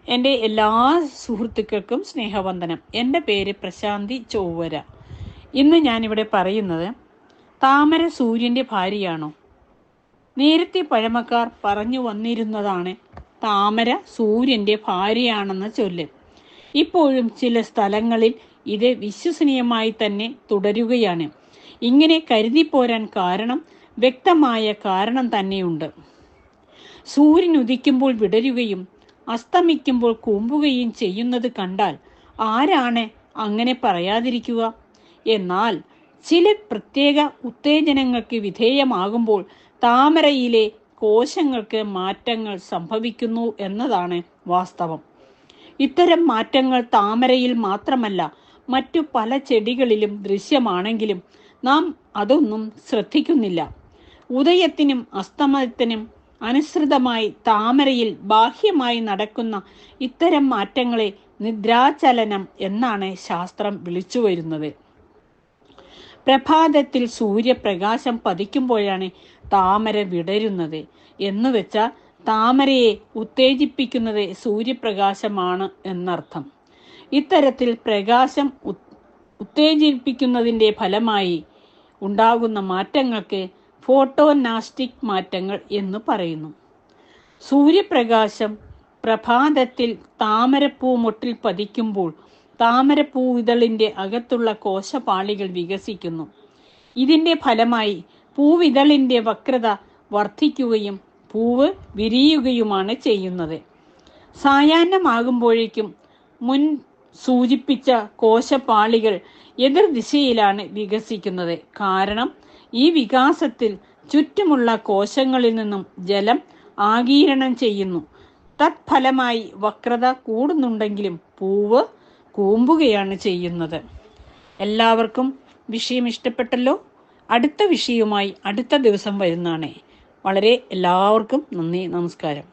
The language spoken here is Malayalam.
എൻ്റെ എല്ലാ സുഹൃത്തുക്കൾക്കും സ്നേഹവന്ദനം. എൻ്റെ പേര് പ്രശാന്തി ചൊവ്വര. ഇന്ന് ഞാനിവിടെ പറയുന്നത്, താമര സൂര്യൻ്റെ ഭാര്യയാണോ? നേരത്തെ പഴമക്കാർ പറഞ്ഞു വന്നിരുന്നതാണ് താമര സൂര്യൻ്റെ ഭാര്യയാണെന്ന ചൊല്ല്. ഇപ്പോഴും ചില സ്ഥലങ്ങളിൽ ഇത് വിശ്വസനീയമായി തന്നെ തുടരുകയാണ്. ഇങ്ങനെ കരുതിപ്പോരാൻ കാരണം വ്യക്തമായ കാരണം തന്നെയുണ്ട്. സൂര്യൻ ഉദിക്കുമ്പോൾ വിടരുകയും അസ്തമിക്കുമ്പോൾ കൂമ്പുകയും ചെയ്യുന്നത് കണ്ടാൽ ആരാണ് അങ്ങനെ പറയാതിരിക്കുക? എന്നാൽ ചില പ്രത്യേക ഉത്തേജനങ്ങൾക്ക് വിധേയമാകുമ്പോൾ താമരയിലെ കോശങ്ങൾക്ക് മാറ്റങ്ങൾ സംഭവിക്കുന്നു എന്നതാണ് വാസ്തവം. ഇത്തരം മാറ്റങ്ങൾ താമരയിൽ മാത്രമല്ല, മറ്റു പല ചെടികളിലും ദൃശ്യമാണെങ്കിലും നാം അതൊന്നും ശ്രദ്ധിക്കുന്നില്ല. ഉദയത്തിനും അസ്തമയത്തിനും അനുസൃതമായി താമരയിൽ ബാഹ്യമായി നടക്കുന്ന ഇത്തരം മാറ്റങ്ങളെ നിദ്രാചലനം എന്നാണ് ശാസ്ത്രം വിളിച്ചു വരുന്നത്. പ്രഭാതത്തിൽ സൂര്യപ്രകാശം പതിക്കുമ്പോഴാണ് താമര വിടരുന്നത് എന്ന് വെച്ചാൽ താമരയെ ഉത്തേജിപ്പിക്കുന്നത് സൂര്യപ്രകാശമാണ് എന്നർത്ഥം. ഇത്തരത്തിൽ പ്രകാശം ഉത്തേജിപ്പിക്കുന്നതിൻ്റെ ഫലമായി ഉണ്ടാകുന്ന മാറ്റങ്ങൾക്ക് ഫോട്ടോനാസ്റ്റിക് മാറ്റങ്ങൾ എന്ന് പറയുന്നു. സൂര്യപ്രകാശം പ്രഭാതത്തിൽ താമരപ്പൂമൊട്ടിൽ പതിക്കുമ്പോൾ താമരപ്പൂവിതളിൻ്റെ അകത്തുള്ള കോശപാളികൾ വികസിക്കുന്നു. ഇതിൻ്റെ ഫലമായി പൂവിതളിൻ്റെ വക്രത വർദ്ധിക്കുകയും പൂവ് വിരിയുകയുമാണ് ചെയ്യുന്നത്. സായാഹ്നമാകുമ്പോഴേക്കും മുൻ സൂചിപ്പിച്ച കോശപാളികൾ എതിർദിശയിലാണ് വികസിക്കുന്നത്. കാരണം ഈ വികാസത്തിൽ ചുറ്റുമുള്ള കോശങ്ങളിൽ നിന്നും ജലം ആഗിരണം ചെയ്യുന്നു. തത്ഫലമായി വക്രത കൂടുന്നുണ്ടെങ്കിലും പൂവ് കൂമ്പുകയാണ് ചെയ്യുന്നത്. എല്ലാവർക്കും വിഷയം ഇഷ്ടപ്പെട്ടല്ലോ. അടുത്ത വിഷയവുമായി അടുത്ത ദിവസം വരുന്നതാണ്. എല്ലാവർക്കും നന്ദി, നമസ്കാരം.